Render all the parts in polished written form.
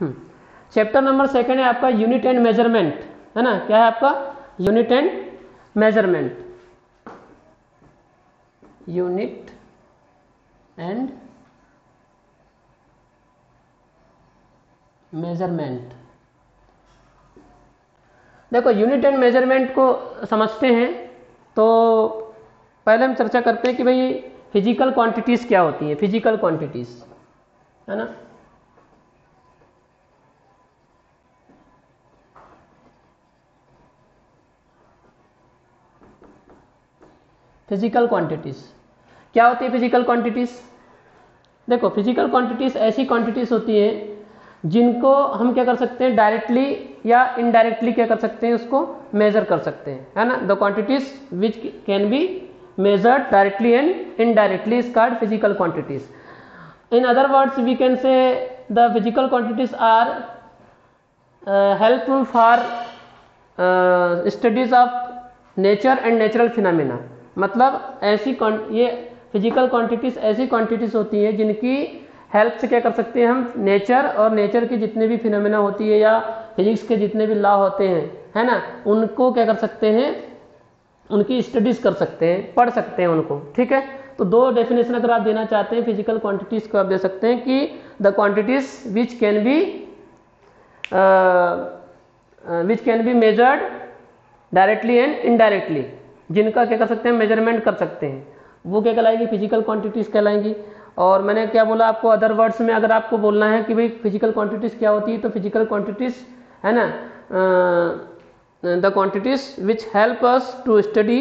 Chapter number 2 है आपका unit and measurement, है ना। क्या है आपका? Unit and measurement, unit and measurement. देखो यूनिट एंड मेजरमेंट को समझते हैं तो पहले हम चर्चा करते हैं कि भाई फिजिकल क्वांटिटीज क्या होती हैं। फिजिकल क्वांटिटीज, है ना। फिजिकल क्वांटिटीज क्या होती है? फिजिकल क्वांटिटीज, देखो फिजिकल क्वांटिटीज ऐसी क्वांटिटीज होती हैं जिनको हम क्या कर सकते हैं, डायरेक्टली या इनडायरेक्टली क्या कर सकते हैं, उसको मेजर कर सकते हैं, है ना। The quantities which can B measured directly and indirectly is called physical quantities. In other words, we can say the physical quantities are helpful for studies of nature and natural phenomena. मतलब ऐसी ये physical quantities ऐसी quantities होती हैं जिनकी help से क्या कर सकते हैं हम, नेचर और नेचर की जितने भी फिनोमेना होती है या फिजिक्स के जितने भी लॉ होते हैं, है ना, उनको क्या कर सकते हैं, उनकी स्टडीज कर सकते हैं, पढ़ सकते हैं उनको। ठीक है, तो दो डेफिनेशन अगर आप देना चाहते हैं फिजिकल क्वांटिटीज को, आप दे सकते हैं कि the quantities which can be measured directly and indirectly, जिनका क्या कर सकते हैं, मेजरमेंट कर सकते हैं, वो क्या कहलाएगी, फिजिकल क्वांटिटीज कहलाएंगी। और मैंने क्या बोला आपको, अदर वर्ड्स में अगर आपको बोलना है कि भाई फिजिकल क्वांटिटीज क्या होती है, तो फिजिकल क्वांटिटीज, है ना, the quantities which help us to study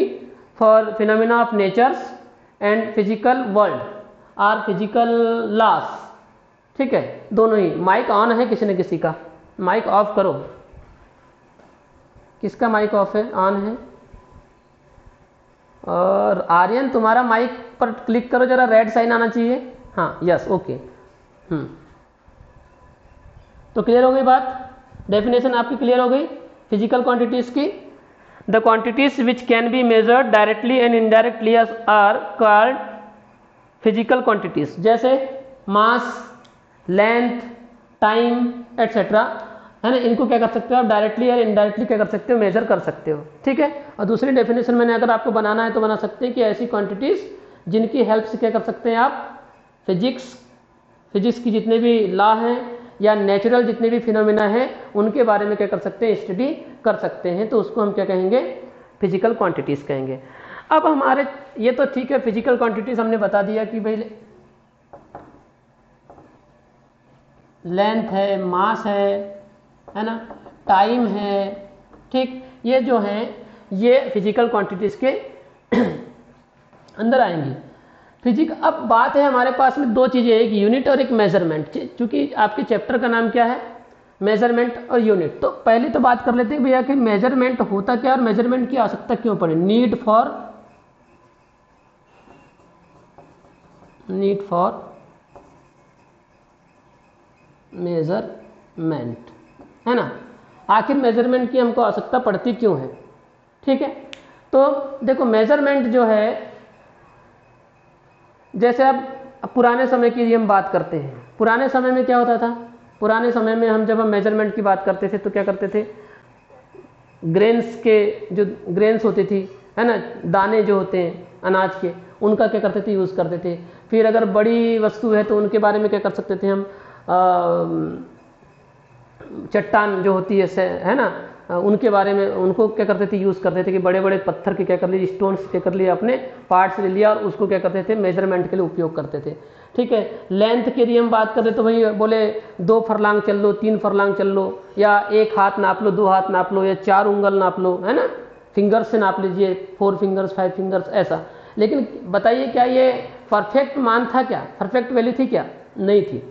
for phenomena of natures and physical world or physical laws। ठीक है, दोनों ही। माइक ऑन है किसी न किसी का, माइक ऑफ करो। किसका माइक ऑफ है? ऑन है। और आर्यन तुम्हारा माइक पर क्लिक करो जरा, रेड साइन आना चाहिए। हाँ, यस, ओके। तो क्लियर हो गई बात, डेफिनेशन आपकी क्लियर हो गई फिजिकल क्वांटिटीज की। The quantities which can be measured directly and indirectly are called physical quantities, जैसे मास, लेंथ, टाइम एटसेट्रा, है ना। इनको क्या कर सकते हो आप, डायरेक्टली या इनडायरेक्टली क्या कर सकते हो, मेजर कर सकते हो। ठीक है, और दूसरी डेफिनेशन मैंने अगर आपको बनाना है तो बना सकते हैं कि ऐसी क्वांटिटीज जिनकी हेल्प से क्या कर सकते हैं आप, फिजिक्स की जितने भी लॉ हैं या नेचुरल जितने भी फिनोमिना हैं उनके बारे में क्या कर सकते हैं, स्टडी कर सकते हैं, तो उसको हम क्या कहेंगे, फिजिकल क्वांटिटीज कहेंगे। अब हमारे ये तो ठीक है, फिजिकल क्वांटिटीज हमने बता दिया कि भाई लेंथ है, मास है ना, टाइम है। ठीक, ये जो हैं ये फिजिकल क्वांटिटीज के अंदर आएंगी। अब बात है हमारे पास में दो चीजें, एक यूनिट और एक मेजरमेंट। चूंकि आपके चैप्टर का नाम क्या है, मेजरमेंट और यूनिट, तो पहले तो बात कर लेते हैं भैया कि मेजरमेंट होता क्या और मेजरमेंट की आवश्यकता क्यों पड़ी। नीड फॉर मेजरमेंट, है ना। आखिर मेजरमेंट की हमको आवश्यकता पड़ती क्यों है? ठीक है, तो देखो मेजरमेंट जो है, जैसे अब पुराने समय की हम बात करते हैं, पुराने समय में क्या होता था, पुराने समय में जब हम मेजरमेंट की बात करते थे तो क्या करते थे, ग्रेन्स के जो ग्रेन्स होती थी, है ना, दाने जो होते हैं अनाज के, उनका क्या करते थे, यूज़ करते थे। फिर अगर बड़ी वस्तु है तो उनके बारे में क्या कर सकते थे हम, चट्टान जो होती है ना, उनके बारे में उनको क्या करते थे, यूज़ करते थे कि बड़े बड़े पत्थर के क्या कर लिए, स्टोन्स क्या कर लिए, अपने पार्ट्स ले लिया और उसको क्या करते थे, मेजरमेंट के लिए उपयोग करते थे। ठीक है, लेंथ के लिए हम बात करें तो भाई बोले 2 फरलांग चल लो, 3 फरलांग चल लो, या 1 हाथ नाप लो, 2 हाथ नाप लो, या 4 उंगल नाप लो, है ना, फिंगर्स से नाप लीजिए, 4 फिंगर्स 5 फिंगर्स ऐसा। लेकिन बताइए क्या ये परफेक्ट मान था क्या, परफेक्ट वैल्यू थी क्या? नहीं थी,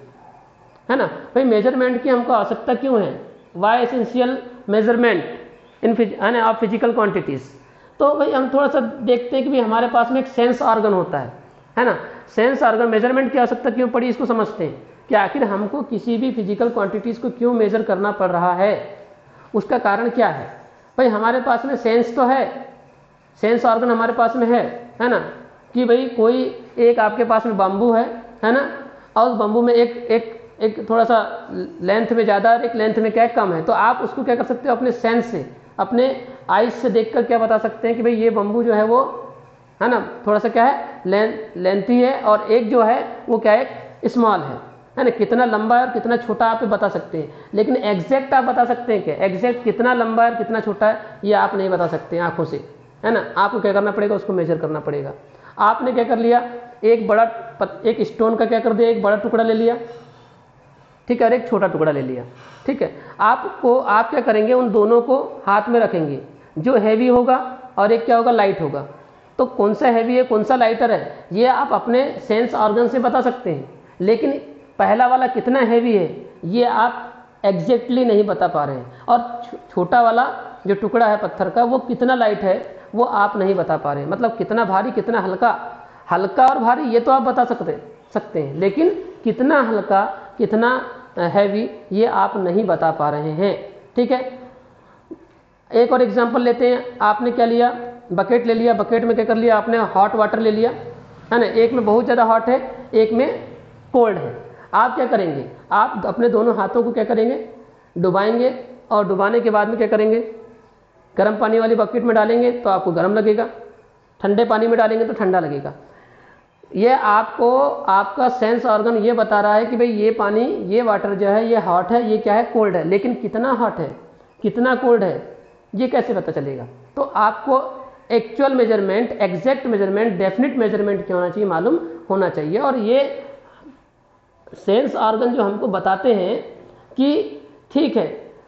है ना। भाई मेजरमेंट की हमको आवश्यकता क्यों है, why essential measurement in of physical quantities. तो भाई हम थोड़ा सा देखते हैं कि भाई हमारे पास में एक सेंस ऑर्गन होता है ना। सेंस ऑर्गन, मेजरमेंट की आवश्यकता क्यों पड़ी, इसको समझते हैं कि आखिर हमको किसी भी फिजिकल क्वांटिटीज को क्यों मेजर करना पड़ रहा है, उसका कारण क्या है। भाई हमारे पास में सेंस तो है, सेंस ऑर्गन हमारे पास में है ना, कि भाई कोई एक आपके पास में बाम्बू है ना, और उस बाम्बू में एक एक थोड़ा सा लेंथ में ज़्यादा और एक लेंथ में क्या है कम है, तो आप उसको क्या कर सकते हो अपने सेंस से, अपने आइज से देखकर क्या बता सकते हैं कि भाई ये बम्बू जो है वो है ना थोड़ा सा क्या है लेंथी है, और एक जो है वो क्या है स्मॉल है ना, कितना लंबा है और कितना छोटा आप बता सकते हैं। लेकिन एग्जैक्ट आप बता सकते हैं क्या, एग्जैक्ट कितना लंबा है और कितना छोटा है ये आप नहीं बता सकते हैं आंखों से, है ना। आपको क्या करना पड़ेगा, उसको मेजर करना पड़ेगा। आपने क्या कर लिया, एक स्टोन का क्या कर दिया, एक बड़ा टुकड़ा ले लिया, ठीक है, और एक छोटा टुकड़ा ले लिया, ठीक है। आप क्या करेंगे, उन दोनों को हाथ में रखेंगे, जो हैवी होगा और एक क्या होगा लाइट होगा। तो कौन सा हैवी है कौन सा लाइटर है ये आप अपने सेंस ऑर्गन से बता सकते हैं, लेकिन पहला वाला कितना हैवी है ये आप एग्जैक्टली नहीं बता पा रहे हैं, और छोटा वाला जो टुकड़ा है पत्थर का वो कितना लाइट है वो आप नहीं बता पा रहे हैं। मतलब कितना भारी कितना हल्का, हल्का और भारी ये तो आप बता सकते हैं, लेकिन कितना हल्का कितना हैवी ये आप नहीं बता पा रहे हैं, ठीक है। एक और एग्जांपल लेते हैं। आपने क्या लिया, बकेट ले लिया, बकेट में क्या कर लिया आपने, हॉट वाटर ले लिया, है ना। एक में बहुत ज़्यादा हॉट है, एक में कोल्ड है। आप क्या करेंगे, आप अपने दोनों हाथों को क्या करेंगे, डुबाएंगे, और डुबाने के बाद में क्या करेंगे, गर्म पानी वाली बकेट में डालेंगे तो आपको गर्म लगेगा, ठंडे पानी में डालेंगे तो ठंडा लगेगा। ये आपको आपका सेंस ऑर्गन ये बता रहा है कि भाई ये पानी, ये वाटर जो है ये हॉट है, ये क्या है कोल्ड है, लेकिन कितना हॉट है कितना कोल्ड है ये कैसे पता चलेगा। तो आपको actual measurement, exact measurement, definite measurement क्या होना चाहिए, मालूम होना चाहिए। और ये सेंस ऑर्गन जो हमको बताते हैं कि ठीक है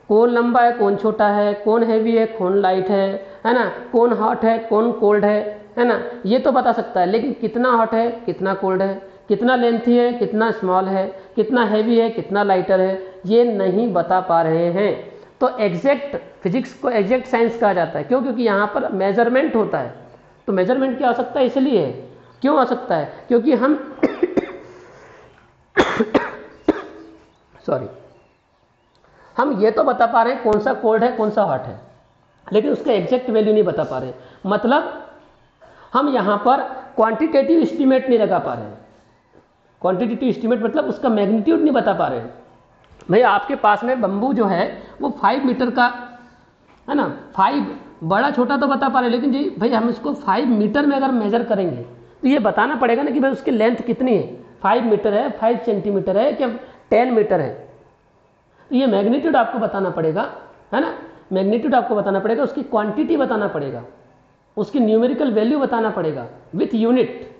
कौन लंबा है कौन छोटा है, कौन हैवी है कौन लाइट है ना, कौन हॉट है कौन कोल्ड है ना, ये तो बता सकता है, लेकिन कितना हॉट है कितना कोल्ड है, कितना लेंथी है कितना स्मॉल है, कितना हैवी है कितना लाइटर है, ये नहीं बता पा रहे हैं। तो एग्जैक्ट फिजिक्स को एग्जैक्ट साइंस कहा जाता है, क्यों, क्योंकि यहाँ पर मेजरमेंट होता है। तो मेजरमेंट की आवश्यकता इसलिए है, क्यों आ सकता है, क्योंकि हम सॉरी हम ये तो बता पा रहे हैं कौन सा कोल्ड है कौन सा हॉट है, लेकिन उसका एग्जैक्ट वैल्यू नहीं बता पा रहे हैं। मतलब हम यहाँ पर क्वांटिटेटिव एस्टीमेट नहीं लगा पा रहे हैं। क्वांटिटेटिव एस्टीमेट मतलब उसका मैग्नीट्यूड नहीं बता पा रहे हैं। भाई आपके पास में बम्बू जो है वो 5 मीटर का है ना, 5 बड़ा छोटा तो बता पा रहे हैं, लेकिन जी भाई हम इसको 5 मीटर में अगर मेजर करेंगे तो ये बताना पड़ेगा ना कि भाई उसकी लेंथ कितनी है, 5 मीटर है 5 सेंटीमीटर है क्या 10 मीटर है। तो ये मैग्नीट्यूड आपको बताना पड़ेगा, है ना, मैग्नीट्यूड आपको बताना पड़ेगा, उसकी क्वांटिटी बताना पड़ेगा, उसकी न्यूमेरिकल वैल्यू बताना पड़ेगा विथ यूनिट,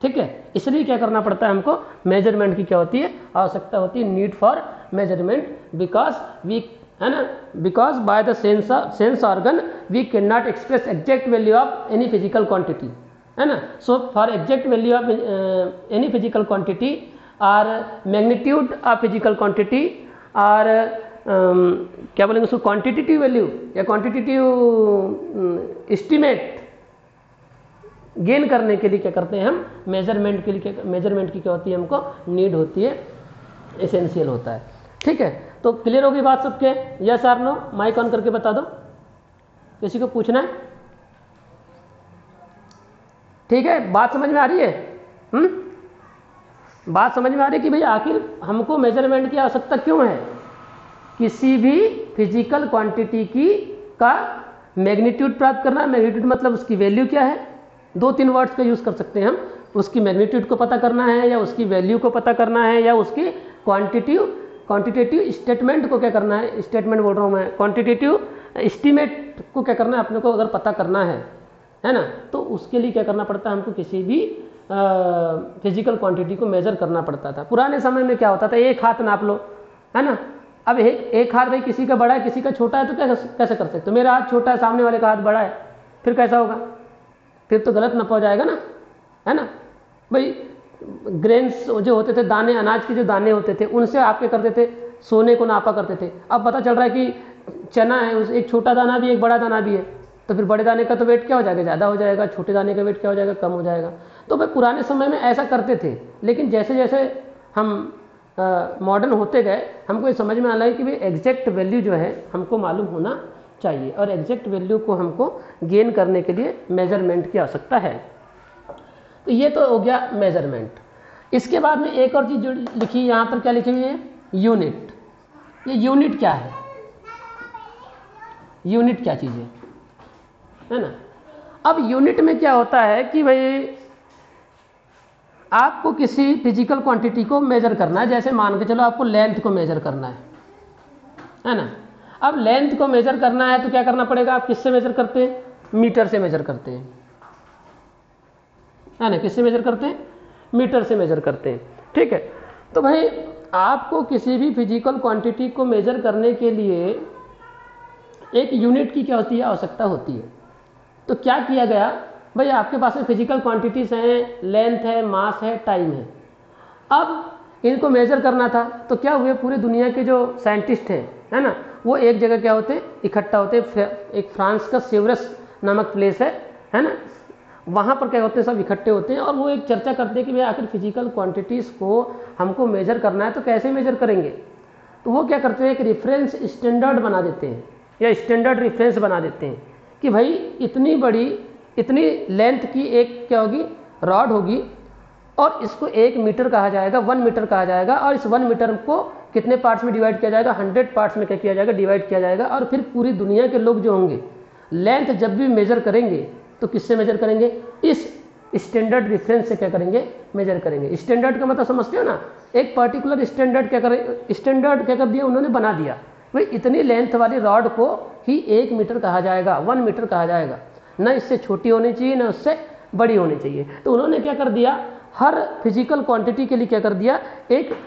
ठीक है। इसलिए क्या करना पड़ता है हमको, मेजरमेंट की क्या होती है, आवश्यकता होती है, need for measurement, because we, है ना, because by the sense organ we can not express exact value of any physical quantity, है ना। So for exact value of any physical quantity और मैग्नीट्यूड ऑफ फिजिकल क्वांटिटी और क्या बोलेंगे उसको, quantitative value या क्वांटिटेटिव एस्टीमेट गेन करने के लिए क्या करते हैं हम, मेजरमेंट के लिए, मेजरमेंट की क्या होती है, हमको नीड होती है, एसेंशियल होता है, ठीक है। तो क्लियर होगी बात सबके, यस और नो, माइक ऑन करके बता दो, किसी को पूछना है, ठीक है। बात समझ में आ रही है, बात समझ में आ रही है कि भाई आखिर हमको मेजरमेंट की आवश्यकता क्यों है, किसी भी फिजिकल क्वांटिटी की का मैग्नीट्यूड प्राप्त करना। मैग्नीट्यूड मतलब उसकी वैल्यू क्या है, 2-3 वर्ड्स का यूज कर सकते हैं हम, उसकी मैग्नीट्यूड को पता करना है या उसकी वैल्यू को पता करना है या उसकी क्वांटिटेटिव स्टेटमेंट को क्या करना है, स्टेटमेंट बोल रहा हूँ मैं, क्वांटिटेटिव एस्टीमेट को क्या करना है अपने को अगर पता करना है ना, तो उसके लिए क्या करना पड़ता है हमको, किसी भी फिजिकल क्वांटिटी को मेजर करना पड़ता था। पुराने समय में क्या होता था, एक हाथ नाप लो, है ना। अब एक हाथ भाई किसी का बड़ा है किसी का छोटा है, तो कैसे कर सकते हो, मेरा हाथ छोटा है सामने वाले का हाथ बड़ा है, फिर कैसा होगा, फिर तो गलत नपा हो जाएगा ना, है ना। भाई ग्रेन्स जो होते थे, दाने, अनाज के जो दाने होते थे, उनसे आप क्या करते थे, सोने को नापा करते थे। अब पता चल रहा है कि चना है, उस एक छोटा दाना भी एक बड़ा दाना भी है, तो फिर बड़े दाने का तो वेट क्या हो जाएगा, ज़्यादा हो जाएगा, छोटे दाने का वेट क्या हो जाएगा, कम हो जाएगा। तो भाई पुराने समय में ऐसा करते थे, लेकिन जैसे जैसे हम मॉडर्न होते गए हमको ये समझ में आ रहा है कि भाई एग्जैक्ट वैल्यू जो है हमको मालूम होना चाहिए, और एग्जैक्ट वैल्यू को हमको गेन करने के लिए मेजरमेंट की आवश्यकता है। तो ये तो हो गया मेजरमेंट। इसके बाद में एक और चीज जो लिखी यहाँ पर, क्या लिखी हुई है? यूनिट। ये यूनिट क्या है? यूनिट क्या चीज़ है ना? अब यूनिट में क्या होता है कि भाई आपको किसी फिजिकल क्वांटिटी को मेजर करना है। जैसे मान के चलो आपको लेंथ को मेजर करना है ना? अब लेंथ को मेजर करना है तो क्या करना पड़ेगा? आप किससे मेजर करते हैं? मीटर से मेजर करते हैं, है ना? किससे मेजर करते हैं? मीटर से मेजर करते हैं, ठीक है। तो भाई आपको किसी भी फिजिकल क्वांटिटी को मेजर करने के लिए एक यूनिट की क्या होती है? आवश्यकता होती है। तो क्या किया गया भाई, आपके पास में फिजिकल क्वांटिटीज हैं, लेंथ है, मास है, टाइम है। अब इनको मेजर करना था तो क्या हुए, पूरी दुनिया के जो साइंटिस्ट हैं, है ना, वो एक जगह क्या होते, इकट्ठा होते। एक फ्रांस का सेवरस नामक प्लेस है ना, वहाँ पर क्या होते हैं, सब इकट्ठे होते हैं और वो एक चर्चा करते हैं कि भाई आखिर फिजिकल क्वांटिटीज़ को हमको मेजर करना है तो कैसे मेजर करेंगे। तो वो क्या करते हैं, एक रेफरेंस स्टैंडर्ड बना देते हैं या स्टैंडर्ड रेफरेंस बना देते हैं कि भाई इतनी बड़ी, इतनी लेंथ की एक क्या होगी, रॉड होगी और इसको 1 मीटर कहा जाएगा, 1 मीटर कहा जाएगा। और इस 1 मीटर को कितने पार्ट्स में डिवाइड किया जाएगा? 100 पार्ट्स में क्या किया जाएगा? डिवाइड किया जाएगा। और फिर पूरी दुनिया के लोग जो होंगे लेंथ जब भी मेजर करेंगे तो किससे मेजर करेंगे? इस स्टैंडर्ड रेफरेंस से क्या करेंगे? मेजर करेंगे। स्टैंडर्ड का मतलब समझते हो ना, एक पर्टिकुलर स्टैंडर्ड क्या करें, स्टैंडर्ड क्या कर दिया उन्होंने, बना दिया भाई इतनी लेंथ वाली रॉड को ही 1 मीटर कहा जाएगा, 1 मीटर कहा जाएगा, न इससे छोटी होनी चाहिए न उससे बड़ी होनी चाहिए। तो उन्होंने क्या कर दिया, हर फिजिकल क्वांटिटी के लिए क्या कर दिया, एक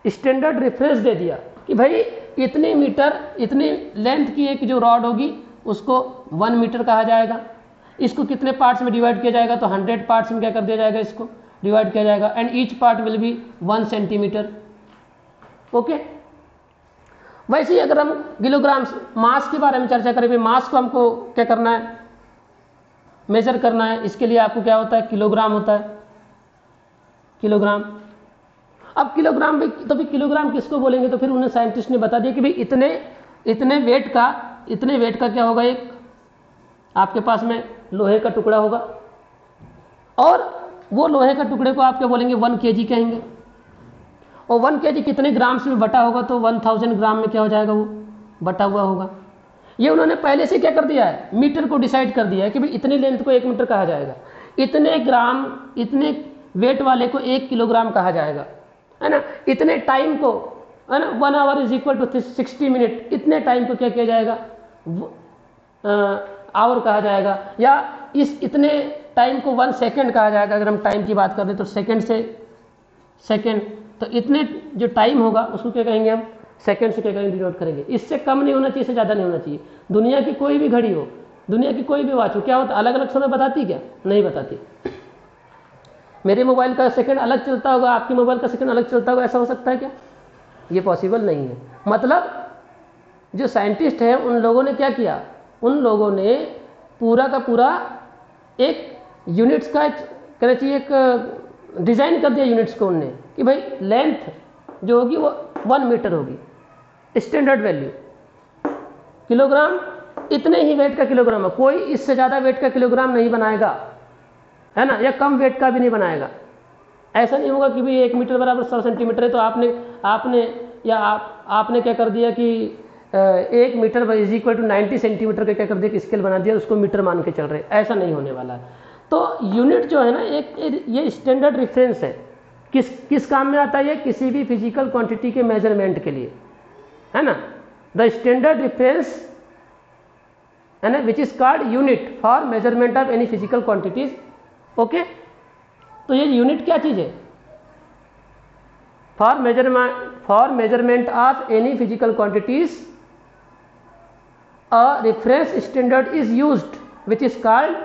स्टैंडर्ड रेफरेंस दे दिया कि भाई इतने मीटर, इतनी लेंथ की एक जो रॉड होगी उसको 1 मीटर कहा जाएगा। इसको कितने पार्ट्स में डिवाइड किया जाएगा? तो 100 पार्ट्स में क्या कर दिया जाएगा, इसको डिवाइड किया जाएगा। And each part will be 1 centimetre. Okay. वैसे ही अगर हम किलोग्राम मास के बारे में चर्चा करें, भाई मास को हमको क्या करना है, मेजर करना है। इसके लिए आपको क्या होता है? किलोग्राम होता है, किलोग्राम। अब किलोग्राम भी, तो भी किलोग्राम किसको बोलेंगे? तो फिर उन्हें साइंटिस्ट ने बता दिया कि भाई इतने वेट का क्या होगा, एक आपके पास में लोहे का टुकड़ा होगा और वो लोहे का टुकड़े को आप क्या बोलेंगे? 1 kg कहेंगे। और 1 kg कितने ग्राम्स में बटा होगा? तो 1000 ग्राम में क्या हो जाएगा, वो बटा हुआ होगा। ये उन्होंने पहले से क्या कर दिया है, मीटर को डिसाइड कर दिया है कि भाई इतनी लेंथ को 1 मीटर कहा जाएगा, इतने ग्राम, इतने वेट वाले को 1 किलोग्राम कहा जाएगा, है ना। इतने टाइम को, है ना, 1 hour is equal to 60 minute, इतने टाइम को क्या किया जाएगा, आवर कहा जाएगा। या इस इतने टाइम को 1 सेकेंड कहा जाएगा। अगर हम टाइम की बात करें तो सेकेंड से सेकेंड, तो इतने जो टाइम होगा उसको क्या कहेंगे हम, सेकेंड से क्या करेंगे, डिनोट करेंगे। इससे कम नहीं होना चाहिए, इससे ज़्यादा नहीं होना चाहिए। दुनिया की कोई भी घड़ी हो, दुनिया की कोई भी वॉच हो, क्या होता, अलग अलग समय बताती क्या? नहीं बताती। मेरे मोबाइल का सेकंड अलग चलता होगा, आपके मोबाइल का सेकंड अलग चलता होगा, ऐसा हो सकता है क्या? ये पॉसिबल नहीं है। मतलब जो साइंटिस्ट हैं उन लोगों ने क्या किया, उन लोगों ने पूरा का पूरा एक यूनिट्स का, कहना चाहिए, एक डिज़ाइन कर दिया यूनिट्स को उनने कि भाई लेंथ जो होगी वो 1 मीटर होगी, स्टैंडर्ड वैल्यू। किलोग्राम इतने ही वेट का किलोग्राम है, कोई इससे ज़्यादा वेट का किलोग्राम नहीं बनाएगा, है ना, या कम वेट का भी नहीं बनाएगा। ऐसा नहीं होगा कि भाई 1 मीटर बराबर 100 सेंटीमीटर है तो आपने क्या कर दिया कि 1 metre is equal to 90 centimetre का क्या कर दिया कि स्केल बना दिया, उसको मीटर मान के चल रहे। ऐसा नहीं होने वाला है। तो यूनिट जो है ना, एक ये स्टैंडर्ड रेफरेंस है। किस काम में आता है ये? किसी भी फिजिकल क्वांटिटी के मेजरमेंट के लिए, है ना। द स्टैंडर्ड रेफरेंस, है ना, which is called unit for measurement of any physical quantities. Okay. तो ये यूनिट क्या चीज है? For measurement of any physical quantities a reference standard is used which is called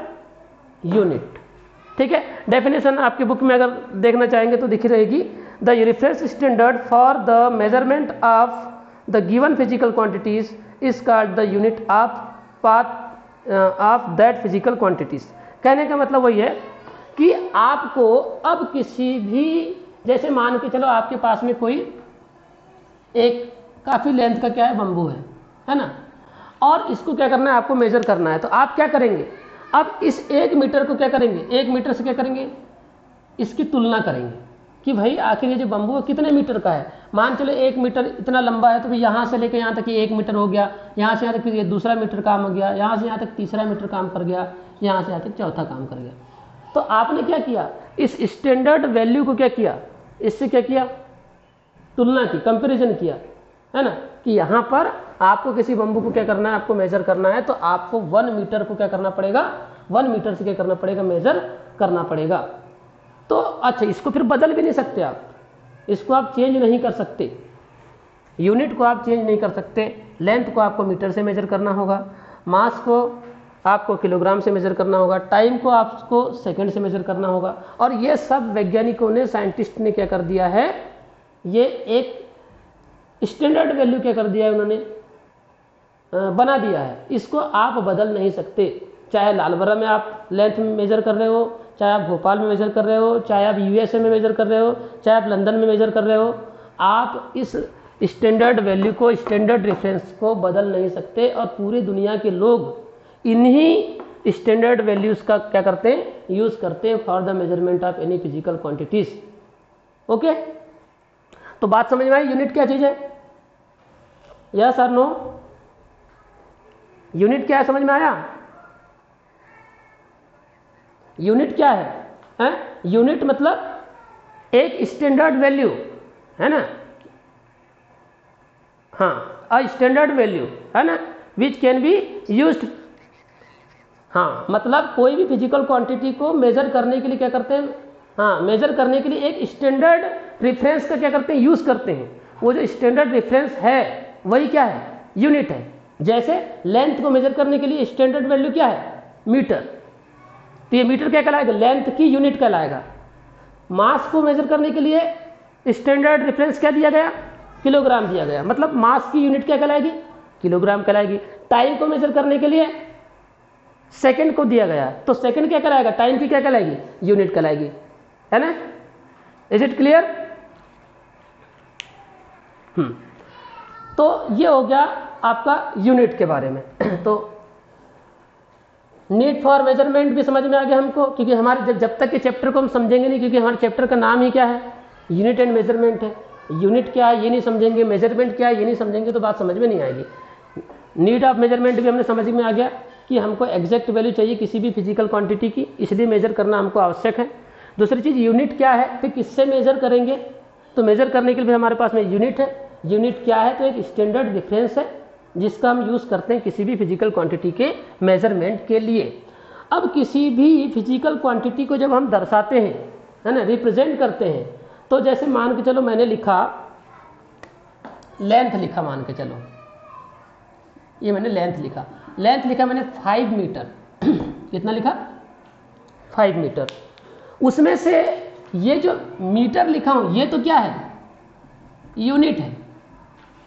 unit. ठीक है। डेफिनेशन आपकी बुक में अगर देखना चाहेंगे तो दिखी रहेगी। The reference standard for the measurement of the given physical quantities is called the unit of path of that physical quantities. कहने का मतलब वही है कि आपको अब किसी भी, जैसे मान के चलो आपके पास में कोई एक काफ़ी लेंथ का क्या है, बम्बू है ना, और इसको क्या करना है, आपको मेजर करना है। तो आप क्या करेंगे, अब इस 1 मीटर को क्या करेंगे, 1 मीटर से क्या करेंगे, इसकी तुलना करेंगे, कि भाई आखिर ये जो बम्बू है कितने मीटर का है। मान चलो 1 मीटर इतना लंबा है, तो भाई यहाँ से लेकर यहाँ तक ये 1 मीटर हो गया, यहाँ से यहाँ तक फिर ये दूसरा मीटर काम हो गया, यहाँ से यहाँ तक तीसरा मीटर काम कर गया, यहाँ से यहाँ तक चौथा काम कर गया। तो आपने क्या किया, इस स्टैंडर्ड वैल्यू को क्या किया, इससे क्या किया, तुलना की, कंपैरिजन किया, है ना, कि यहाँ पर आपको किसी बम्बू को क्या करना है, आपको मेजर करना है, तो आपको 1 मीटर को क्या करना पड़ेगा, 1 मीटर से क्या करना पड़ेगा, मेजर करना पड़ेगा। तो अच्छा, इसको फिर बदल भी नहीं सकते आप, इसको आप चेंज नहीं कर सकते, यूनिट को आप चेंज नहीं कर सकते। लेंथ को आपको मीटर से मेजर करना होगा, मास को आपको किलोग्राम से मेजर करना होगा, टाइम को आपको सेकंड से मेजर करना होगा। और ये सब वैज्ञानिकों ने, साइंटिस्ट ने क्या कर दिया है, ये एक स्टैंडर्ड वैल्यू क्या कर दिया है, उन्होंने बना दिया है। इसको आप बदल नहीं सकते, चाहे लालबरा में आप लेंथ में मेजर कर रहे हो, चाहे आप भोपाल में मेजर कर रहे हो, चाहे आप यूएसए में मेजर कर रहे हो, चाहे आप लंदन में मेजर कर रहे हो, आप इस स्टैंडर्ड वैल्यू को, स्टैंडर्ड रेफरेंस को बदल नहीं सकते। और पूरी दुनिया के लोग इन्हीं स्टैंडर्ड वैल्यूज का क्या करते हैं, यूज करते हैं for the measurement of any physical quantities. Okay, तो बात समझ में आई, यूनिट क्या चीज है, यस और नो, यूनिट क्या है, समझ में आया, यूनिट क्या है, यूनिट मतलब एक स्टैंडर्ड वैल्यू, है ना, हाँ, अ स्टैंडर्ड वैल्यू, है ना, विच कैन बी यूज्ड, हाँ, मतलब कोई भी फिजिकल क्वांटिटी को मेजर करने के लिए क्या करते हैं, हाँ, मेजर करने के लिए एक स्टैंडर्ड रेफरेंस का क्या करते हैं, यूज करते हैं। वो जो स्टैंडर्ड रेफरेंस है वही क्या है, यूनिट है। जैसे लेंथ को मेजर करने के लिए स्टैंडर्ड वैल्यू क्या है, मीटर, तो ये मीटर क्या कहलाएगा, लेंथ की यूनिट कहलाएगा। मास को मेजर करने के लिए स्टैंडर्ड रेफरेंस क्या दिया गया, किलोग्राम दिया गया, मतलब मास की यूनिट क्या कहलाएगी, किलोग्राम कहलाएगी। टाइम को मेजर करने के लिए सेकंड को दिया गया, तो सेकंड क्या कहलाएगा, टाइम की क्या कहलाएगी, यूनिट कहलाएगी, है ना। Is it clear? तो ये हो गया आपका यूनिट के बारे में। तो नीड फॉर मेजरमेंट भी समझ में आ गया हमको, क्योंकि हमारे जब तक के चैप्टर को हम समझेंगे नहीं, क्योंकि हमारे चैप्टर का नाम ही क्या है, यूनिट एंड मेजरमेंट है। यूनिट क्या है ये नहीं समझेंगे, मेजरमेंट क्या है ये नहीं समझेंगे, तो बात समझ में नहीं आएगी। नीड ऑफ मेजरमेंट भी हमने समझ में आ गया कि हमको एग्जैक्ट वैल्यू चाहिए किसी भी फिजिकल क्वांटिटी की, इसलिए मेजर करना हमको आवश्यक है। दूसरी चीज़ यूनिट क्या है, फिर किससे मेजर करेंगे, तो मेजर करने के लिए हमारे पास में यूनिट है। यूनिट क्या है, तो एक स्टैंडर्ड डिफरेंस है जिसका हम यूज़ करते हैं किसी भी फिजिकल क्वांटिटी के मेजरमेंट के लिए। अब किसी भी फिजिकल क्वांटिटी को जब हम दर्शाते हैं, है ना, रिप्रेजेंट करते हैं, तो जैसे मान के चलो मैंने लिखा लेंथ, लिखा मान के चलो, ये मैंने लेंथ लिखा मैंने 5 मीटर कितना लिखा, 5 मीटर। उसमें से ये जो मीटर लिखा हूं ये तो क्या है, यूनिट है,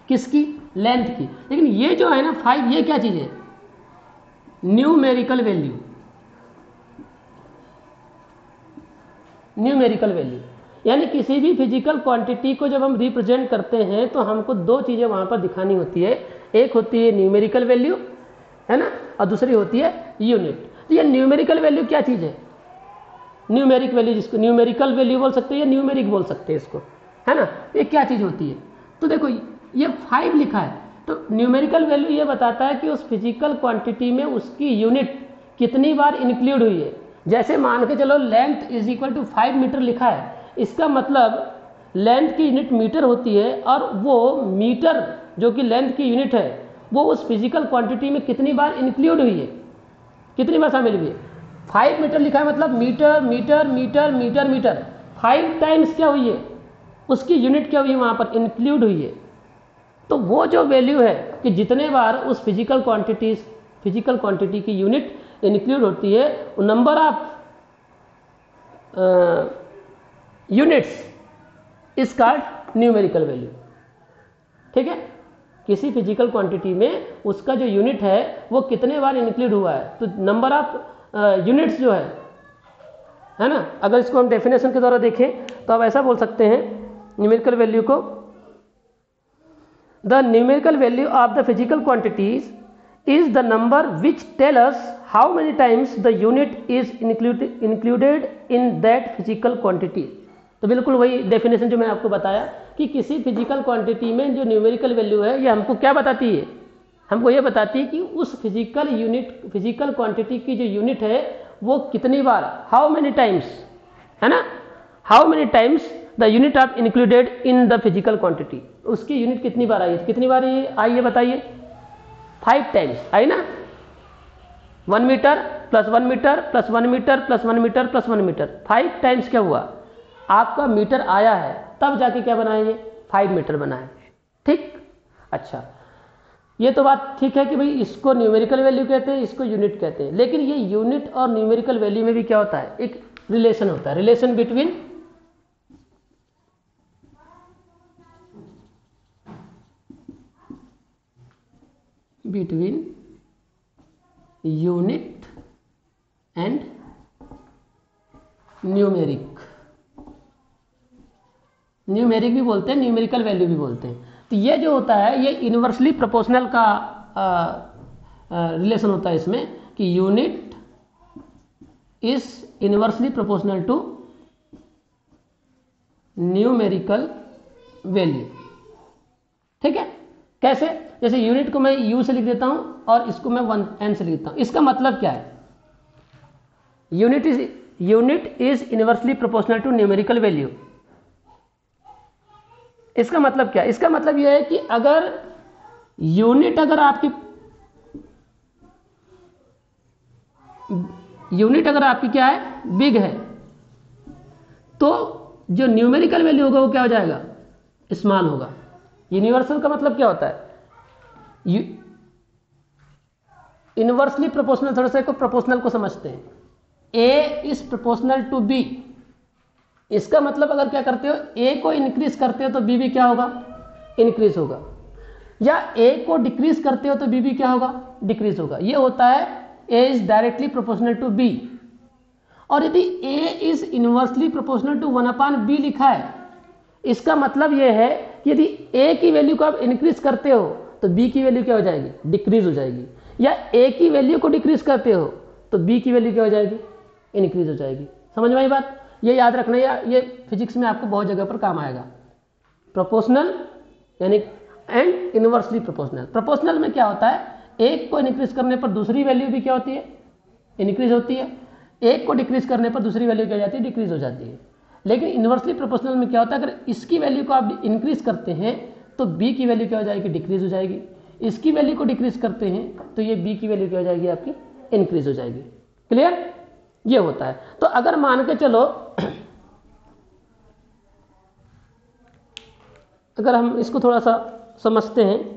किसकी, लेंथ की। लेकिन ये जो है ना 5, ये क्या चीज है, न्यूमेरिकल वैल्यू, न्यूमेरिकल वैल्यू। यानी किसी भी फिजिकल क्वांटिटी को जब हम रिप्रेजेंट करते हैं तो हमको दो चीजें वहां पर दिखानी होती है, एक होती है न्यूमेरिकल वैल्यू, है ना, और दूसरी होती है यूनिट। तो ये न्यूमेरिकल वैल्यू क्या चीज है, न्यूमेरिक वैल्यू, जिसको न्यूमेरिकल वैल्यू बोल सकते हैं या न्यूमेरिक बोल सकते हैं इसको, है ना। ये क्या चीज होती है, तो देखो ये 5 लिखा है, तो न्यूमेरिकल वैल्यू ये बताता है कि उस फिजिकल क्वांटिटी में उसकी यूनिट कितनी बार इंक्लूड हुई है। जैसे मान के चलो length is equal to 5 metre लिखा है, इसका मतलब लेंथ की यूनिट मीटर होती है, और वो मीटर जो कि लेंथ की यूनिट है वो उस फिजिकल क्वांटिटी में कितनी बार इंक्लूड हुई है, कितनी बार शामिल हुई है। 5 मीटर लिखा है मतलब metre metre metre metre metre, 5 times क्या हुई है, उसकी यूनिट क्या हुई है, वहां पर इंक्लूड हुई है। तो वो जो वैल्यू है कि जितने बार उस फिजिकल क्वांटिटी की यूनिट इंक्लूड होती है, number of units is called numerical value. ठीक है, किसी फिजिकल क्वांटिटी में उसका जो यूनिट है वो कितने बार इंक्लूड हुआ है, तो नंबर ऑफ यूनिट्स जो है ना। अगर इसको हम डेफिनेशन के द्वारा देखें तो आप ऐसा बोल सकते हैं न्यूमेरिकल वैल्यू को, the numerical value of the physical quantities is the number which tell us how many times the unit is included in that physical quantity। तो तो बिल्कुल वही डेफिनेशन जो मैं आपको बताया कि किसी फिजिकल क्वांटिटी में जो न्यूमेरिकल वैल्यू है ये हमको क्या बताती है, हमको ये बताती है कि उस फिजिकल क्वांटिटी की जो यूनिट है वो कितनी बार, हाउ मेनी टाइम्स, है ना, how many times the unit of included in the physical quantity, उसकी यूनिट कितनी बार आई है, कितनी बार आई है बताइए, 5 टाइम्स आई ना। 1 metre plus 1 metre plus 1 metre plus 1 metre plus 1 metre, 5 times क्या हुआ, आपका मीटर आया है तब जाके क्या बना है, ये 5 मीटर बना है। ठीक, अच्छा ये तो बात ठीक है कि भाई इसको न्यूमेरिकल वैल्यू कहते हैं, इसको यूनिट कहते हैं, लेकिन ये यूनिट और न्यूमेरिकल वैल्यू में भी क्या होता है, एक रिलेशन होता है, relation between unit and numeric भी बोलते हैं, न्यूमेरिकल वैल्यू भी बोलते हैं। तो ये जो होता है ये इनवर्सली प्रोपोर्शनल का रिलेशन होता है इसमें कि unit is inversely proportional to numerical value. ठीक है, कैसे, जैसे यूनिट को मैं यू से लिख देता हूं और इसको मैं 1n से लिख देता हूं, इसका मतलब क्या है, unit is inversely proportional to numerical value. इसका मतलब क्या है, इसका मतलब यह है कि अगर यूनिट अगर आपकी क्या है, बिग है, तो जो न्यूमेरिकल वैल्यू होगा वो क्या हो जाएगा, स्मॉल होगा। यूनिवर्सल का मतलब क्या होता है, इनवर्सली प्रोपोर्शनल, थोड़ा सा को प्रोपोर्शनल को समझते हैं, ए इज प्रोपोर्शनल टू बी, इसका मतलब अगर क्या करते हो, ए को इंक्रीज करते हो तो बी भी क्या होगा, इंक्रीज होगा, या ए को डिक्रीज करते हो तो बी भी क्या होगा, डिक्रीज होगा। ये होता है A is directly proportional to B. और यदि A is inversely proportional to 1/b लिखा है, इसका मतलब यह है कि यदि ए की वैल्यू को आप इंक्रीज करते हो तो बी की वैल्यू क्या हो जाएगी, डिक्रीज हो जाएगी, या ए की वैल्यू को डिक्रीज करते हो तो बी की वैल्यू क्या हो जाएगी, इंक्रीज हो जाएगी। समझ में आई बात, ये याद रखना, ये फिजिक्स में आपको बहुत जगह पर काम आएगा। प्रोपोर्शनल यानी एंड इनवर्सली प्रोपोर्शनल। प्रोपोर्शनल में क्या होता है, एक को इंक्रीज करने पर दूसरी वैल्यू भी क्या होती है, इंक्रीज होती है, एक को डिक्रीज करने पर दूसरी वैल्यू क्या हो जाती है, डिक्रीज हो जाती है। लेकिन इनवर्सली प्रोपोर्शनल में क्या होता है, अगर इसकी वैल्यू को आप इंक्रीज करते हैं तो बी की वैल्यू क्या हो जाएगी, डिक्रीज हो जाएगी, इसकी वैल्यू को डिक्रीज करते हैं तो ये बी की वैल्यू क्या हो जाएगी, आपकी इंक्रीज हो जाएगी। क्लियर, ये होता है। तो अगर मान के चलो, अगर हम इसको थोड़ा सा समझते हैं,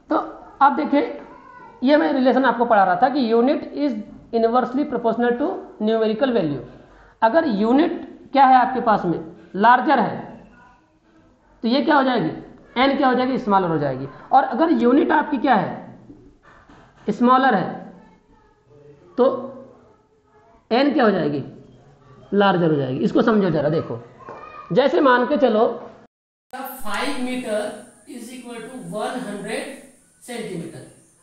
तो आप देखिए, ये मैं रिलेशन आपको पढ़ा रहा था कि unit is inversely proportional to numerical value. अगर यूनिट क्या है आपके पास में, लार्जर है, तो ये क्या हो जाएगी, एन क्या हो जाएगी, स्मॉलर हो जाएगी। और अगर यूनिट आपकी क्या है, स्मॉलर है, तो एन क्या हो जाएगी, लार्जर हो जाएगी। इसको समझो जरा, देखो, जैसे मान के चलो 5 metre is equal to 100 centimetre.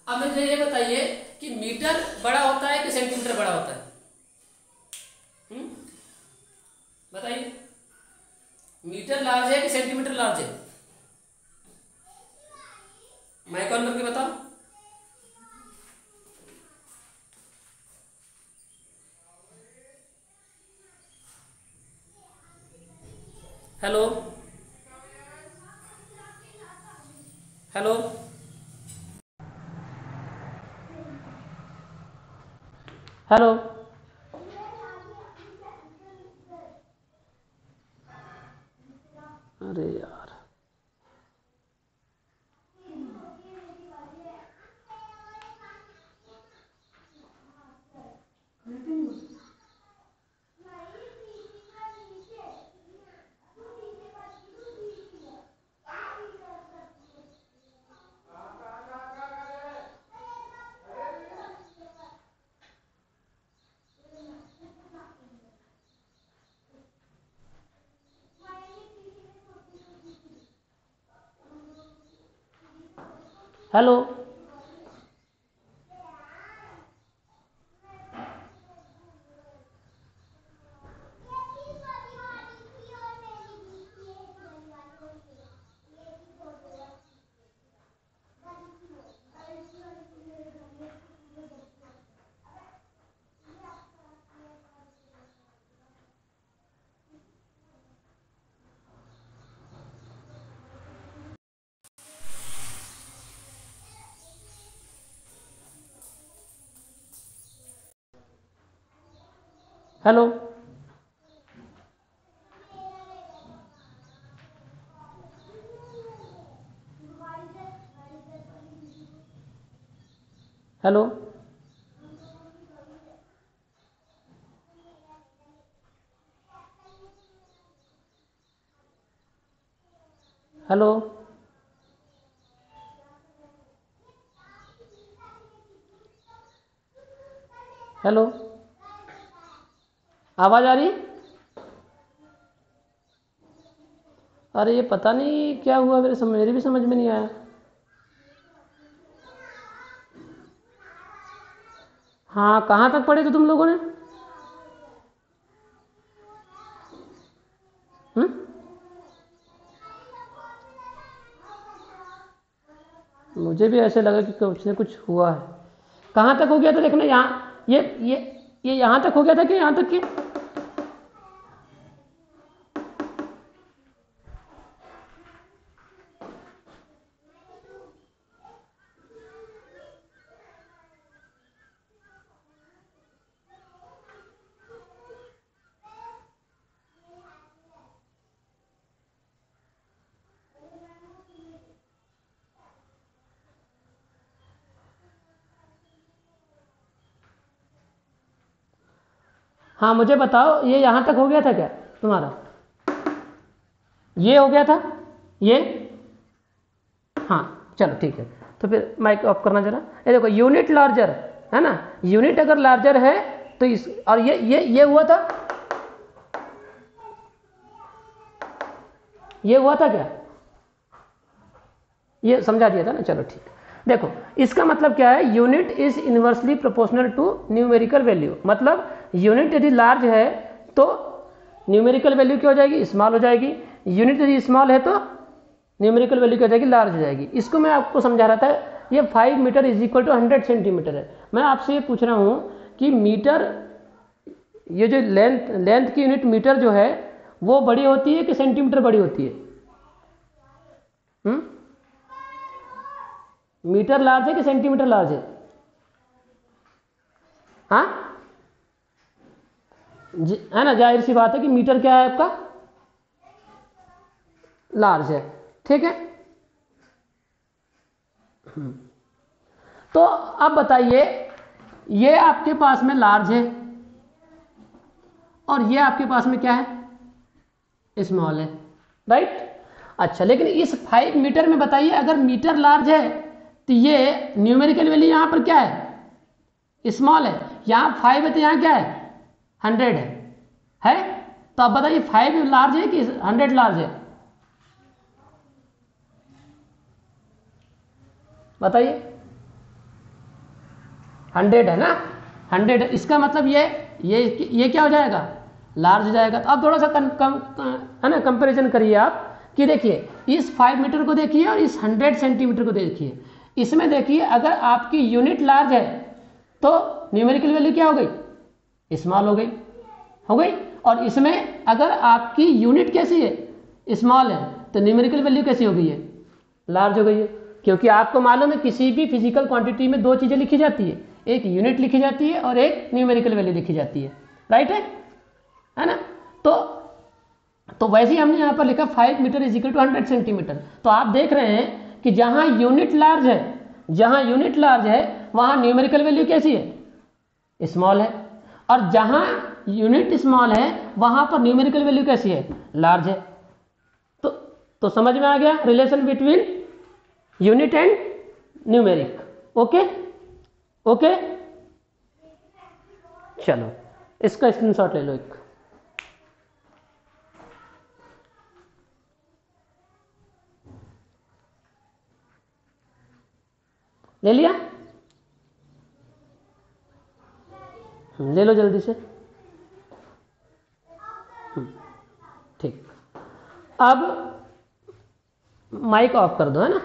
अब मुझे ये बताइए कि मीटर बड़ा होता है कि सेंटीमीटर बड़ा होता है, बताइए, मीटर लार्ज है कि सेंटीमीटर लार्ज है, माइक ऑन करके बताओ। हेलो हेलो, हेलो, अरे यार, hello, hello, hello, hello, hello, आवाज आ रही? अरे ये पता नहीं क्या हुआ, मेरी भी समझ में नहीं आया। हाँ, कहाँ तक पढ़े थे तुम लोगों ने? हम्म? मुझे भी ऐसे लगा कि कुछ न कुछ हुआ है। कहाँ तक हो गया था देखना, यहाँ ये यहाँ तक हो गया था कि यहाँ तक कि? हाँ मुझे बताओ, ये यहाँ तक हो गया था क्या तुम्हारा? ये हो गया था ये? हाँ चलो ठीक है, तो फिर माइक ऑफ करना जरा। ये देखो, यूनिट लार्जर है ना, यूनिट अगर लार्जर है तो इस, और ये हुआ था, ये हुआ था क्या? ये समझा दिया था ना, चलो ठीक है। देखो इसका मतलब क्या है, unit is inversely proportional to numerical value. मतलब यूनिट यदि लार्ज है तो न्यूमेरिकल वैल्यू क्या हो जाएगी? स्मॉल हो जाएगी। यूनिट यदि स्मॉल है तो न्यूमेरिकल वैल्यू क्या हो जाएगी? लार्ज हो जाएगी। इसको मैं आपको समझा रहा था, ये 5 metre is equal to 100 centimetre है। मैं आपसे ये पूछ रहा हूँ कि मीटर, ये जो लेंथ की यूनिट मीटर जो है वो बड़ी होती है कि सेंटीमीटर बड़ी होती है? मीटर लार्ज है कि सेंटीमीटर लार्ज है? हाँ है ना, जाहिर सी बात है कि मीटर क्या है आपका? लार्ज है, ठीक है। तो अब बताइए, ये आपके पास में लार्ज है और ये आपके पास में क्या है? स्मॉल है, राइट। अच्छा, लेकिन इस 5 मीटर में बताइए, अगर मीटर लार्ज है तो ये न्यूमेरिकल वैल्यू यहां पर क्या है? स्मॉल है। यहां 5 है तो यहां क्या है? 100 है? तो अब बताइए 5 लार्ज है कि 100 लार्ज है? बताइए। 100 है ना, 100। इसका मतलब ये क्या हो जाएगा? लार्ज हो जाएगा। तो अब थोड़ा सा है ना, कंपेरिजन करिए आप कि देखिए इस 5 मीटर को देखिए और इस 100 सेंटीमीटर को देखिए। इसमें देखिए, अगर आपकी यूनिट लार्ज है तो न्यूमेरिकल वैल्यू क्या हो गई? स्मॉल हो गई। और इसमें अगर आपकी यूनिट कैसी है? स्मॉल है, तो न्यूमेरिकल वैल्यू कैसी हो गई है? लार्ज हो गई है। क्योंकि आपको मालूम है किसी भी फिजिकल क्वांटिटी में दो चीजें लिखी जाती है, एक यूनिट लिखी जाती है और एक न्यूमेरिकल वैल्यू लिखी जाती है, राइट है ना। तो वैसे ही हमने यहां पर लिखा 5 metre is equal to 100 centimetre. तो आप देख रहे हैं कि जहां यूनिट लार्ज है, वहां न्यूमेरिकल वैल्यू कैसी है? स्मॉल है। और जहां यूनिट स्मॉल है वहां पर न्यूमेरिकल वैल्यू कैसी है? लार्ज है। तो समझ में आ गया relation between unit and numeric. Okay, चलो इसका स्क्रीनशॉट ले लो एक। ले लिया? ले लो जल्दी से। ठीक, अब माइक ऑफ कर दो, है ना।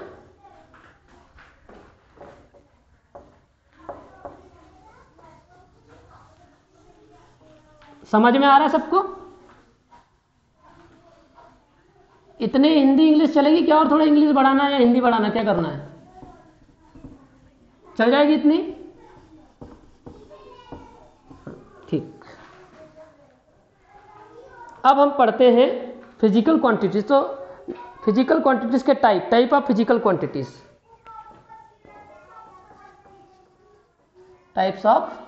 समझ में आ रहा है सबको? इतने हिंदी इंग्लिश चलेगी क्या, और थोड़ा इंग्लिश बढ़ाना है या हिंदी बढ़ाना, क्या करना है? चल जाएगी इतनी? ठीक, अब हम पढ़ते हैं फिजिकल क्वांटिटीज। तो फिजिकल क्वांटिटीज के type of physical quantities, types of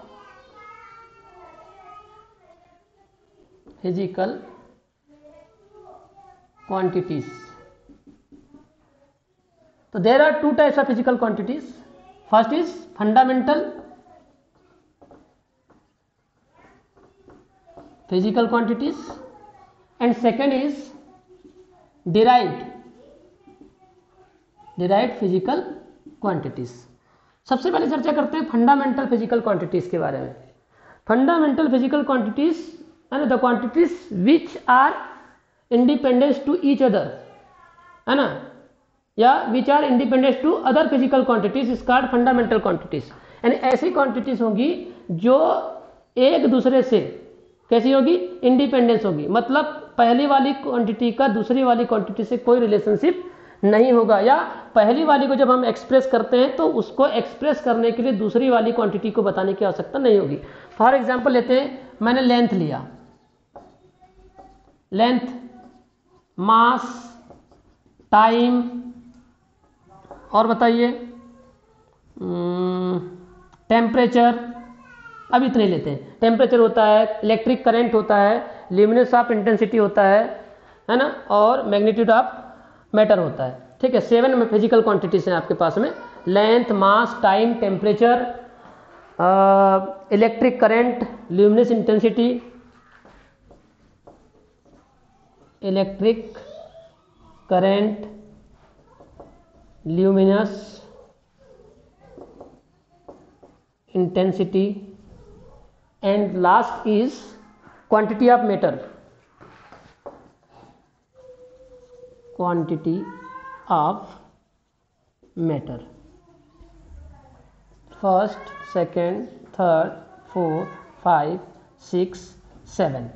physical quantities. So there are two types of physical quantities. First is fundamental physical quantities and second is derived physical quantities. सबसे पहले चर्चा करते हैं fundamental physical quantities के बारे में। Fundamental physical quantities and the quantities which are independence to each other, है ना, या which are independence to other physical quantities is called fundamental quantities. यानी ऐसी क्वांटिटीज होंगी जो एक दूसरे से कैसी होगी, इंडिपेंडेंस होगी, मतलब पहली वाली क्वांटिटी का दूसरी वाली क्वांटिटी से कोई रिलेशनशिप नहीं होगा, या पहली वाली को जब हम एक्सप्रेस करते हैं तो उसको एक्सप्रेस करने के लिए दूसरी वाली क्वांटिटी को बताने की आवश्यकता नहीं होगी। फॉर एग्जाम्पल लेते हैं, मैंने लेंथ लिया, लेंथ, मास, टाइम, और बताइए टेम्परेचर। अब इतने लेते हैं। टेम्परेचर होता है, इलेक्ट्रिक करंट होता है, ल्यूमिनेंस ऑफ इंटेंसिटी होता है ना, और मैग्नीट्यूड ऑफ मैटर होता है। ठीक है, 7 फिजिकल क्वांटिटीज हैं आपके पास में, length, mass, time, temperature, electric current, luminance intensity, electric current, luminous intensity, and last is quantity of matter, quantity of matter. First, second, third, fourth, 5, 6, 7,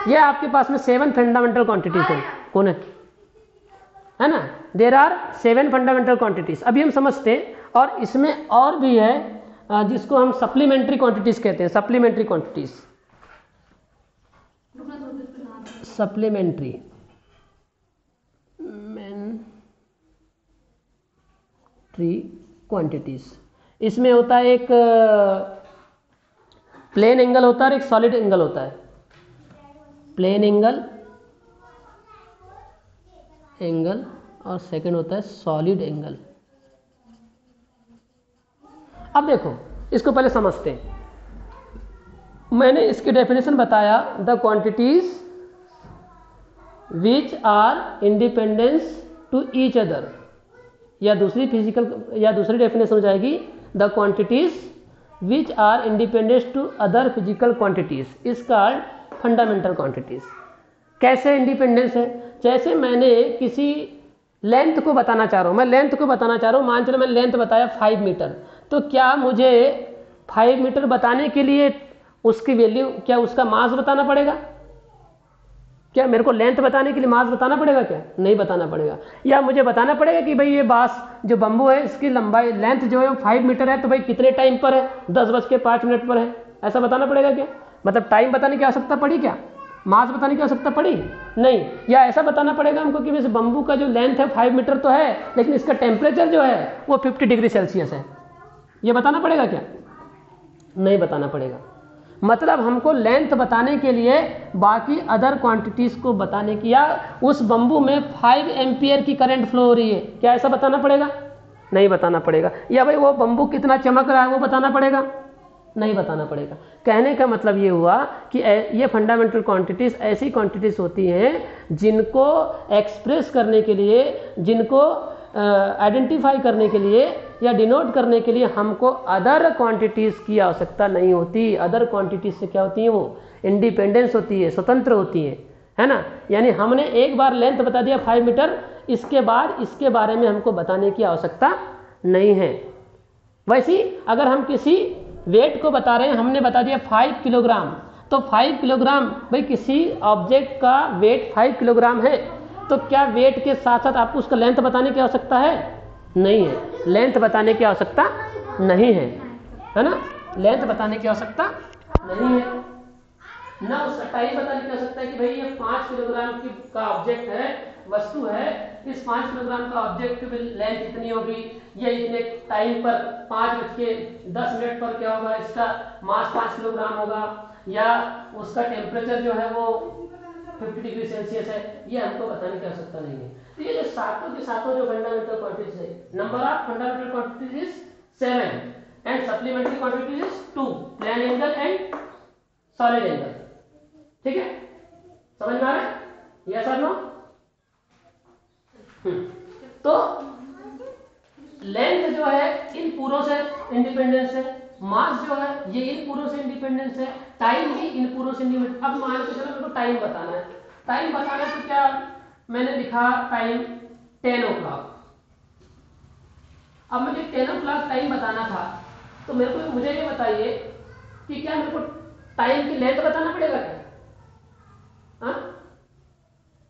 ये आपके पास में 7 फंडामेंटल क्वांटिटीज हैं। कौन है ना, देर आर 7 फंडामेंटल क्वांटिटीज। अभी हम समझते हैं, और इसमें और भी है जिसको हम सप्लीमेंट्री क्वांटिटीज कहते हैं। सप्लीमेंट्री क्वांटिटीज, सप्लीमेंट्री क्वांटिटीज, इसमें होता है एक प्लेन एंगल होता है और एक सॉलिड एंगल होता है। प्लेन एंगल और सेकंड होता है सॉलिड एंगल। अब देखो, इसको पहले समझते हैं। मैंने इसकी डेफिनेशन बताया, the quantities which are independence to each other, या दूसरी डेफिनेशन हो जाएगी, the quantities which are independence to other physical quantities is called fundamental quantities. कैसे इंडिपेंडेंस है? जैसे मैंने किसी लेंथ को बताना चाह रहा हूँ, मैं लेंथ को बताना चाह रहा हूँ, मान चलो मैंने लेंथ बताया 5 मीटर, तो क्या मुझे 5 मीटर बताने के लिए उसकी वैल्यू, क्या उसका मास बताना पड़ेगा? क्या मेरे को लेंथ बताने के लिए मास बताना पड़ेगा? क्या नहीं बताना पड़ेगा। या मुझे बताना पड़ेगा कि भाई ये बांस जो बम्बू है इसकी लंबाई, लेंथ जो है 5 मीटर है, तो भाई कितने टाइम पर है? 10:05 पर है, ऐसा बताना पड़ेगा क्या? मतलब टाइम बताने की आवश्यकता पड़ी क्या? मास बताने की आवश्यकता पड़ी नहीं। या ऐसा बताना पड़ेगा हमको कि वैसे बम्बू का जो लेंथ है 5 मीटर तो है, लेकिन इसका टेम्परेचर जो है वो 50 डिग्री सेल्सियस है, ये बताना पड़ेगा क्या? नहीं बताना पड़ेगा। मतलब हमको लेंथ बताने के लिए बाकी अदर क्वांटिटीज को बताने की, या उस बम्बू में 5 एम्पियर की करंट फ्लो हो रही है, क्या ऐसा बताना पड़ेगा? नहीं बताना पड़ेगा। या भाई वो बम्बू कितना चमक रहा है वो बताना पड़ेगा? नहीं बताना पड़ेगा। कहने का मतलब ये हुआ कि ये फंडामेंटल क्वांटिटीज ऐसी क्वांटिटीज होती हैं जिनको एक्सप्रेस करने के लिए, जिनको आइडेंटिफाई करने के लिए या डिनोट करने के लिए हमको अदर क्वांटिटीज़ की आवश्यकता नहीं होती। अदर क्वांटिटीज से क्या होती है, वो इंडिपेंडेंस होती है, स्वतंत्र होती है ना। यानी हमने एक बार लेंथ बता दिया 5 मीटर, इसके बाद इसके बारे में हमको बताने की आवश्यकता नहीं है। वैसे ही अगर हम किसी वेट को बता रहे हैं, हमने बता दिया 5 किलोग्राम, तो 5 किलोग्राम, भाई किसी ऑब्जेक्ट का वेट 5 किलोग्राम है, तो क्या वेट के साथ साथ आपको उसका लेंथ बताने की आवश्यकता है? नहीं है, लेंथ बताने की आवश्यकता नहीं है ना, लेंथ बताने की आवश्यकता नहीं है ना। उसका टाइम बताने की आवश्यकता है कि भाई ये 5 किलोग्राम की का ऑब्जेक्ट है, वस्तु है, इस 5 किलोग्राम का ऑब्जेक्ट की लेंथ इतनी होगी, ये इतने टाइम पर 5:10 पर क्या होगा, इसका मास 5 किलोग्राम होगा, या उसका टेम्परेचर जो है वो 50 डिग्री सेल्सियस है, ये हमको बताने की आवश्यकता नहीं है। तो ये जो सातों के सातों जो फंडामेंटल क्वांटिटीज है, number of fundamental quantities is 7 and supplementary quantities is 2, plane angle and solid angle. ठीक है, समझ में आ रहा है? यस और नो? तो लेंथ जो है इन पूरों से इंडिपेंडेंस है, मास जो है ये इन पूरों से इंडिपेंडेंस है, टाइम भी इन पूरों से इंडिपेंडेंस। अब मान के चलो मेरे को टाइम बताना है, टाइम बताना है तो क्या मैंने लिखा टाइम 10 o'clock। अब मुझे 10 o'clock टाइम बताना था, तो मुझे ये बताइए कि क्या मेरे को टाइम की लेंथ बताना पड़ेगा क्या?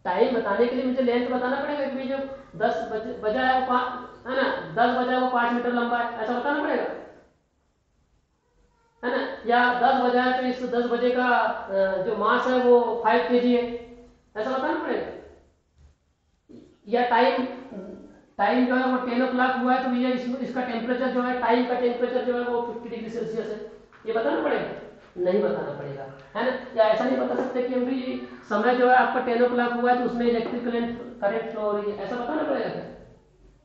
टाइम बताने के लिए मुझे लेंथ बताना पड़ेगा कि जो 10 बजा है वो है ना, 10 बजा है वो 5 मीटर लंबा है, ऐसा बताना पड़ेगा है ना। या 10 बजा है तो इस 10 बजे का जो मास है वो 5 kg है, ऐसा बताना पड़ेगा। या टाइम जो है वो 10 o'clock हुआ है तो ये इसका टेम्परेचर जो है, टाइम का टेम्परेचर जो है वो 50 डिग्री सेल्सियस है, ये बताना पड़ेगा? नहीं बताना पड़ेगा, है ना। या ऐसा नहीं बता सकते कि अभी समय जो है आपका 10 o'clock हुआ है तो उसमें इलेक्ट्रिक करंट फ्लो हो रही है, ऐसा बताना पड़ेगा क्या?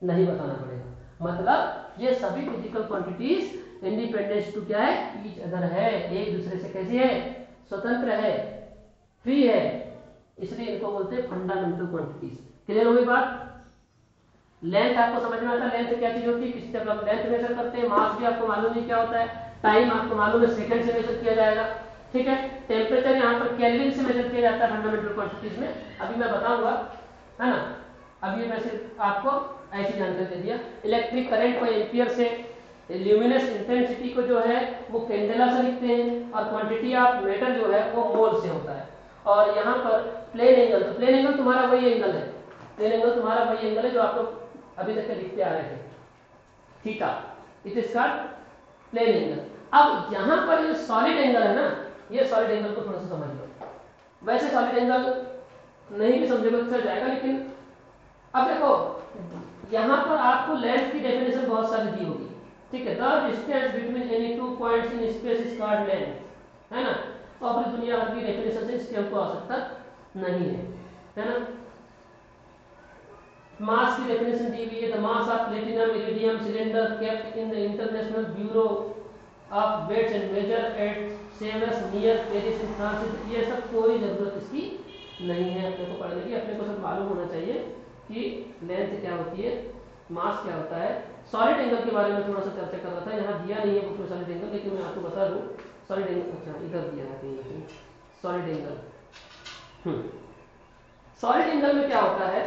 नहीं बताना पड़ेगा। मतलब ये सभी फिजिकल क्वांटिटीज इंडिपेंडेंस टू क्या है, ईच अदर है, एक दूसरे से कैसी है, स्वतंत्र है, फ्री है, इसलिए इनको बोलते हैं फंडामेंटल क्वांटिटीज। क्लियर हो गई बात? लेंथ आपको समझ में आता है, लेंथ क्या चीज होती है, किस तरह हम लेंथ मेजर करते हैं। मास भी आपको मालूम नहीं क्या होता है, टाइम आपको मालूम है सेकंड से मेजर किया जाएगा। ठीक है, टेम्परेचर यहाँ पर केल्विन से मेजर किया जाता है फंडामेंटल क्वांटिटीज में, अभी मैं बताऊंगा, है ना। अब ये वैसे आपको ऐसी जानकारी दे दिया। इलेक्ट्रिक करंट को एम्पियर से, ल्यूमिनस इंटेंसिटी को जो है वो कैंडेला से लिखते हैं, और क्वांटिटी ऑफ मैटर जो है वो मोल से होता है। और यहाँ पर प्लेन एंगल, तो प्लेन एंगल तुम्हारा वही एंगल है, प्लेन एंगल तुम्हारा वही एंगल है जो आप लोग अभी तक लिखते आ रहे थे, theta, it is called plane angle. अब यहाँ पर ये सॉलिड एंगल है ना, ये सॉलिड एंगल को थोड़ा सा समझ लो। वैसे सॉलिड एंगल नहीं भी समझेगा तो चल जाएगा, लेकिन अब देखो यहाँ पर आपको लेंथ की डेफिनेशन बहुत सारी दी होगी। ठीक है, the distance between any two points in space is called length, है ना। और फिर दुनिया भर की डेफिनेशन से इसकी हमको आवश्यकता नहीं है ना। मास की डेफिनेशन दी हुई है, the mass of platinum iridium cylinder kept in the international bureau of weights and measure at Sevres near Paris in France. ये सब कोई जरूरत इसकी नहीं है अपने को पढ़ने की, अपने को सब मालूम होना चाहिए कि लेंथ क्या होती है, मास क्या होता है। सॉलिड एंगल के बारे में थोड़ा सा चर्चा कर रहा था, यहाँ दिया नहीं है बुक में सॉलिड एंगल, लेकिन मैं आपको बता दूं सॉलिड एंगल, अच्छा इधर दिया है कहीं सॉलिड एंगल। सॉलिड एंगल में क्या होता है